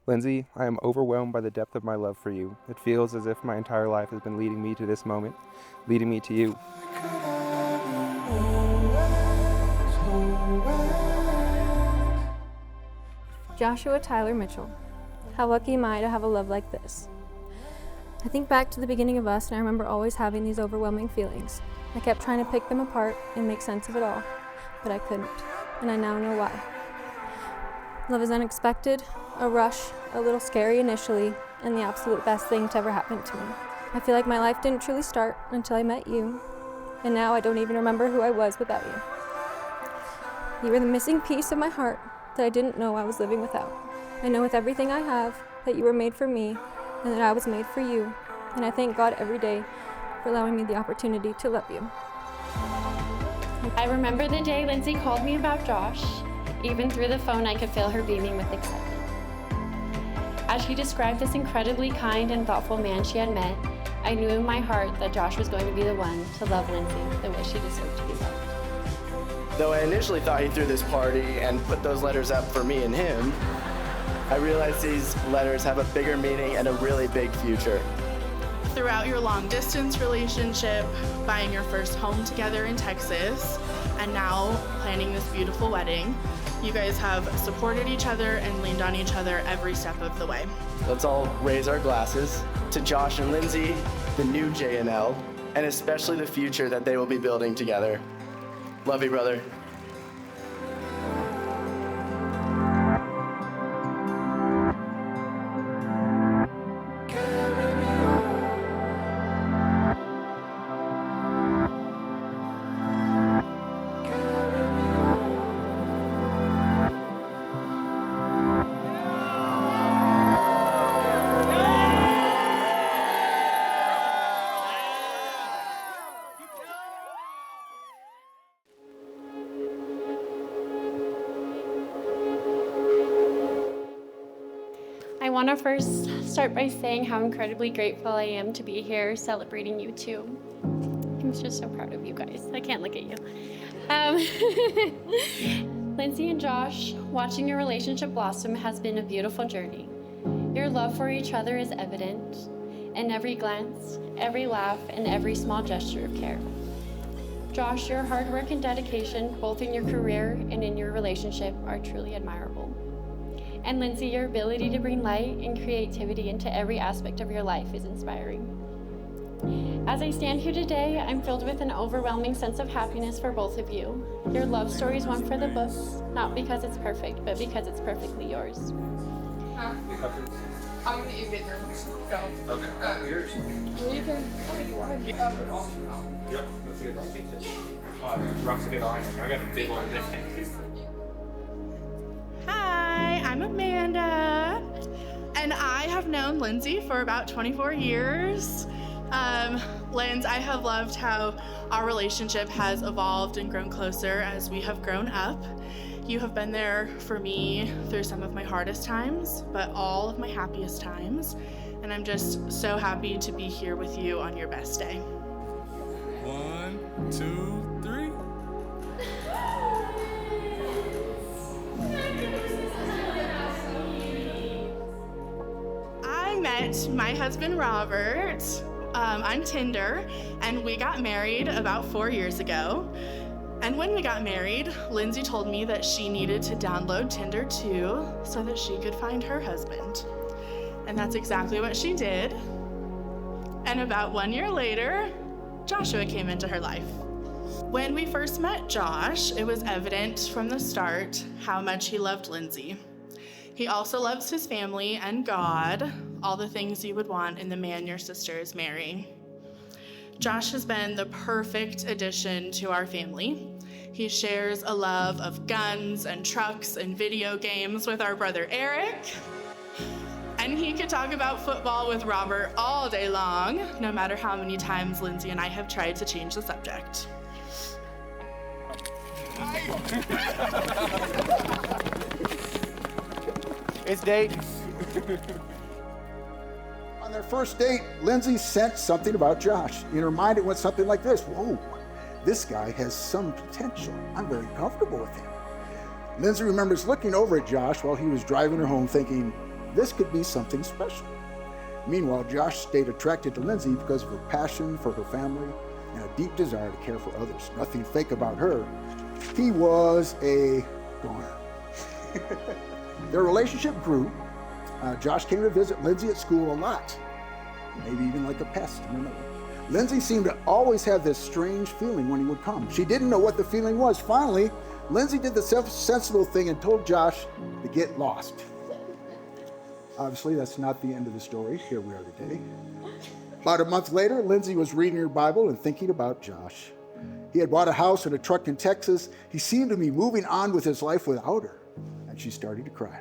Lindsay, I am overwhelmed by the depth of my love for you. It feels as if my entire life has been leading me to this moment, leading me to you. Joshua Tyler Mitchell. How lucky am I to have a love like this? I think back to the beginning of us, and I remember always having these overwhelming feelings. I kept trying to pick them apart and make sense of it all, but I couldn't, and I now know why. Love is unexpected, a rush, a little scary initially, and the absolute best thing to ever happen to me. I feel like my life didn't truly start until I met you, and now I don't even remember who I was without you. You were the missing piece of my heart that I didn't know I was living without. I know with everything I have that you were made for me and that I was made for you, and I thank God every day for allowing me the opportunity to love you. I remember the day Lindsay called me about Josh. Even through the phone, I could feel her beaming with excitement. As she described this incredibly kind and thoughtful man she had met, I knew in my heart that Josh was going to be the one to love Lindsay the way she deserved to be loved. Though I initially thought he threw this party and put those letters up for me and him, I realized these letters have a bigger meaning and a really big future. Throughout your long-distance relationship, buying your first home together in Texas, and now planning this beautiful wedding, you guys have supported each other and leaned on each other every step of the way. Let's all raise our glasses to Josh and Lindsay, the new J&L, and especially the future that they will be building together. Love you, brother. I want to first start by saying how incredibly grateful I am to be here celebrating you too. I'm just so proud of you guys. I can't look at you. Lindsay and Josh, watching your relationship blossom has been a beautiful journey. Your love for each other is evident in every glance, every laugh, and every small gesture of care. Josh, your hard work and dedication, both in your career and in your relationship, are truly admirable. And Lindsay, your ability to bring light and creativity into every aspect of your life is inspiring. As I stand here today, I'm filled with an overwhelming sense of happiness for both of you. Your love story is one for the books, not because it's perfect, but because it's perfectly yours. I'm gonna eat it now. Okay. Yours. You can. Yep. Let's get rocks a bit on. I got a big one this time. Hi, I'm Amanda, and I have known Lindsay for about 24 years. Linz, I have loved how our relationship has evolved and grown closer as we have grown up. You have been there for me through some of my hardest times, but all of my happiest times, and I'm just so happy to be here with you on your best day. 1, 2, 3. I met my husband Robert on Tinder, and we got married about 4 years ago. And when we got married, Lindsay told me that she needed to download Tinder too so that she could find her husband. And that's exactly what she did. And about 1 year later, Joshua came into her life. When we first met Josh, it was evident from the start how much he loved Lindsay. He also loves his family and God, all the things you would want in the man your sister is marrying. Josh has been the perfect addition to our family. He shares a love of guns and trucks and video games with our brother Eric. And he could talk about football with Robert all day long, no matter how many times Lindsay and I have tried to change the subject. It's date. On their first date, Lindsay sensed something about Josh. In her mind, it went something like this. Whoa, this guy has some potential. I'm very comfortable with him. Lindsay remembers looking over at Josh while he was driving her home thinking, this could be something special. Meanwhile, Josh stayed attracted to Lindsay because of her passion for her family and a deep desire to care for others. Nothing fake about her. He was a goner. Their relationship grew. Josh came to visit Lindsay at school a lot, maybe even like a pest, I don't know. Lindsay seemed to always have this strange feeling when he would come. She didn't know what the feeling was. Finally, Lindsay did the sensible thing and told Josh to get lost. Obviously, that's not the end of the story. Here we are today. About a month later, Lindsay was reading her Bible and thinking about Josh. He had bought a house and a truck in Texas. He seemed to be moving on with his life without her, and she started to cry.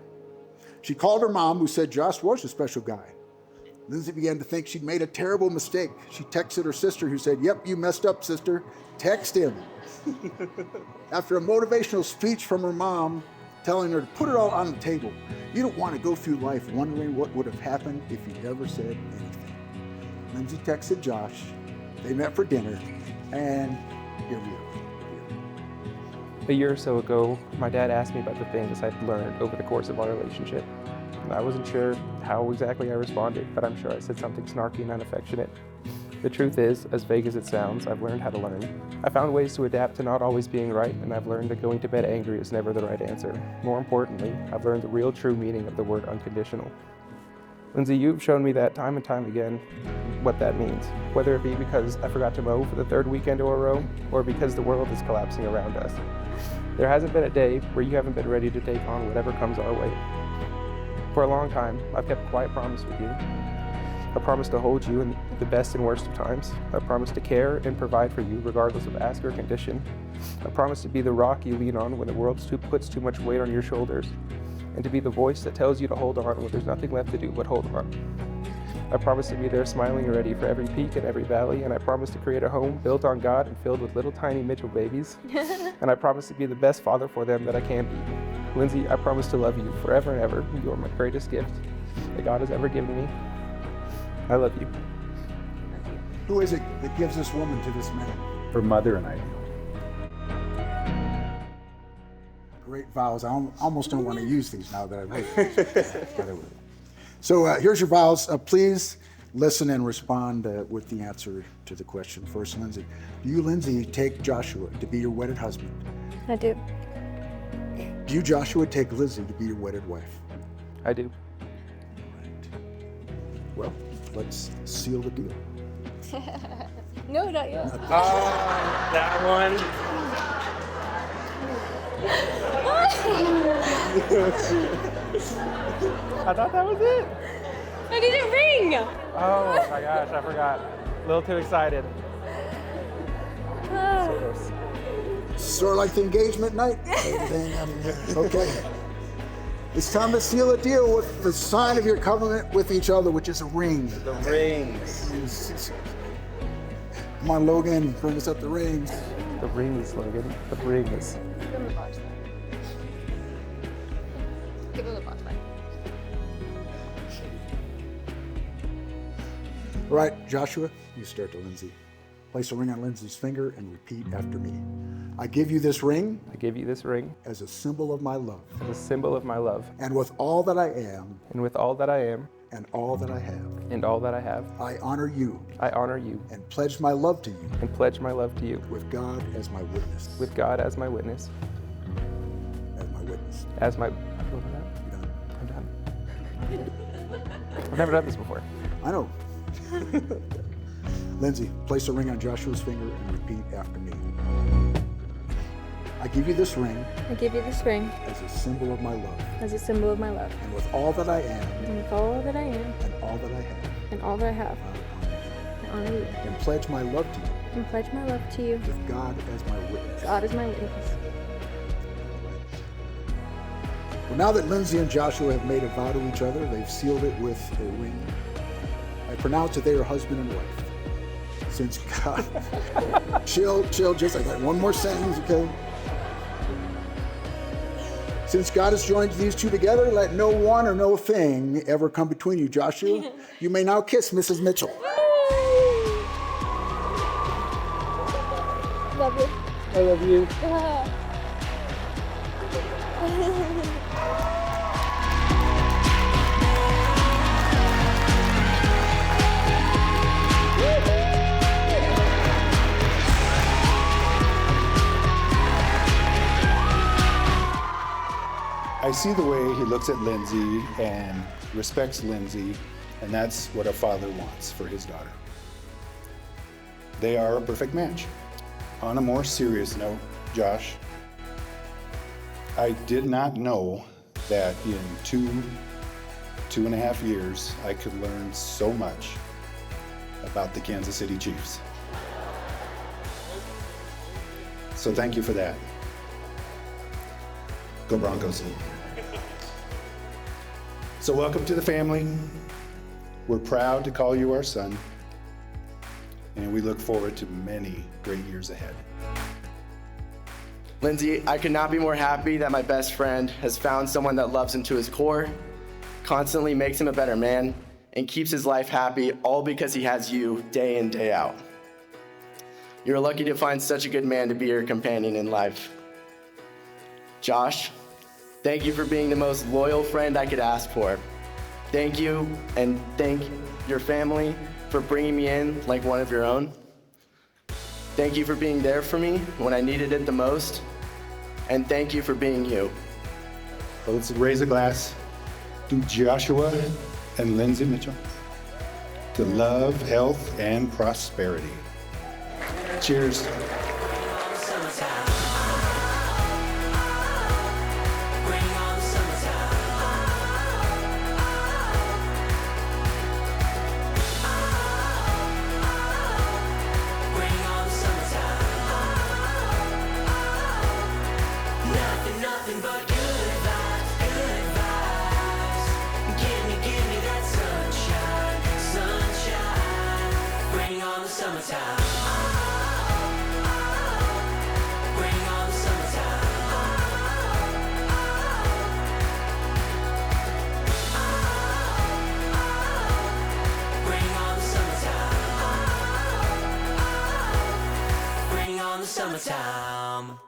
She called her mom, who said Josh was a special guy. Lindsay began to think she'd made a terrible mistake. She texted her sister, who said, "Yep, you messed up, sister. Text him." After a motivational speech from her mom, telling her to put it all on the table, you don't want to go through life wondering what would have happened if you never said anything. Lindsay texted Josh. They met for dinner, and here we are. A year or so ago, my dad asked me about the things I'd learned over the course of our relationship. I wasn't sure how exactly I responded, but I'm sure I said something snarky and unaffectionate. The truth is, as vague as it sounds, I've learned how to learn. I found ways to adapt to not always being right, and I've learned that going to bed angry is never the right answer. More importantly, I've learned the real true meaning of the word unconditional. Lindsay, you've shown me that time and time again what that means, whether it be because I forgot to mow for the third weekend in a row, or because the world is collapsing around us. There hasn't been a day where you haven't been ready to take on whatever comes our way. For a long time, I've kept a quiet promise with you. I promise to hold you in the best and worst of times. I promise to care and provide for you regardless of ask or condition. I promise to be the rock you lean on when the world puts too much weight on your shoulders, and to be the voice that tells you to hold on when there's nothing left to do but hold on. I promise to be there smiling and ready for every peak and every valley, and I promise to create a home built on God and filled with little tiny Mitchell babies. And I promise to be the best father for them that I can be. Lindsay, I promise to love you forever and ever. You are my greatest gift that God has ever given me. I love you. Who is it that gives this woman to this man? Her mother and I. Great vows. I almost don't want to use these now that I've heard them. So here's your vows. Please listen and respond with the answer to the question. First, Lindsay. Do you, Lindsay, take Joshua to be your wedded husband? I do. Do you, Joshua, take Lindsay to be your wedded wife? I do. Right. Well, let's seal the deal. No, not yet. That one. I thought that was it. I didn't ring! Oh my gosh, I forgot. A little too excited. Sort of like the engagement night? Okay. It's time to seal a deal with the sign of your covenant with each other, which is a ring. The rings. Come on, Logan, bring us up the rings. The rings, Logan. The rings. Give him the box back. Give him the box back. All right, Joshua, you start to Lindsay. Place a ring on Lindsay's finger and repeat after me. I give you this ring I give you this ring as a symbol of my love. as a symbol of my love, And with all that I am and with all that I am and all that I have, and all that I have, I honor you I honor you and pledge my love to you and pledge my love to you, with God as my witness. with God as my witness, As my witness. as my... You done? I'm done. I've never done this before. I know. Lindsay, place a ring on Joshua's finger and repeat after me. I give you this ring I give you this ring as a symbol of my love. as a symbol of my love. And with all that I am And with all that I am and all that I have, and all that I have, I honor you. I honor you And pledge my love to you and pledge my love to you. with God as my witness. God is my witness. Well, now that Lindsay and Joshua have made a vow to each other, they've sealed it with a ring. I pronounce that they are husband and wife. Since God, chill, just I got one more sentence, okay? Since God has joined these two together, let no one or no thing ever come between you. Joshua, you may now kiss Mrs. Mitchell. Love you. I love you. see the way he looks at Lindsay and respects Lindsay, and that's what a father wants for his daughter. They are a perfect match. On a more serious note, Josh, I did not know that in 2.5 years, I could learn so much about the Kansas City Chiefs. So thank you for that. Go Broncos. So welcome to the family. We're proud to call you our son, and we look forward to many great years ahead. Lindsay, I could not be more happy that my best friend has found someone that loves him to his core, constantly makes him a better man, and keeps his life happy, all because he has you day in, day out. You're lucky to find such a good man to be your companion in life. Josh, thank you for being the most loyal friend I could ask for. Thank you, and thank your family for bringing me in like one of your own. Thank you for being there for me when I needed it the most, and thank you for being you. So let's raise a glass to Joshua and Lindsay Mitchell, to love, health, and prosperity. Cheers. Nothing but good vibes. Give me that sunshine. Bring on the summertime. Bring on the summertime. Bring on the summertime. Bring on the summertime.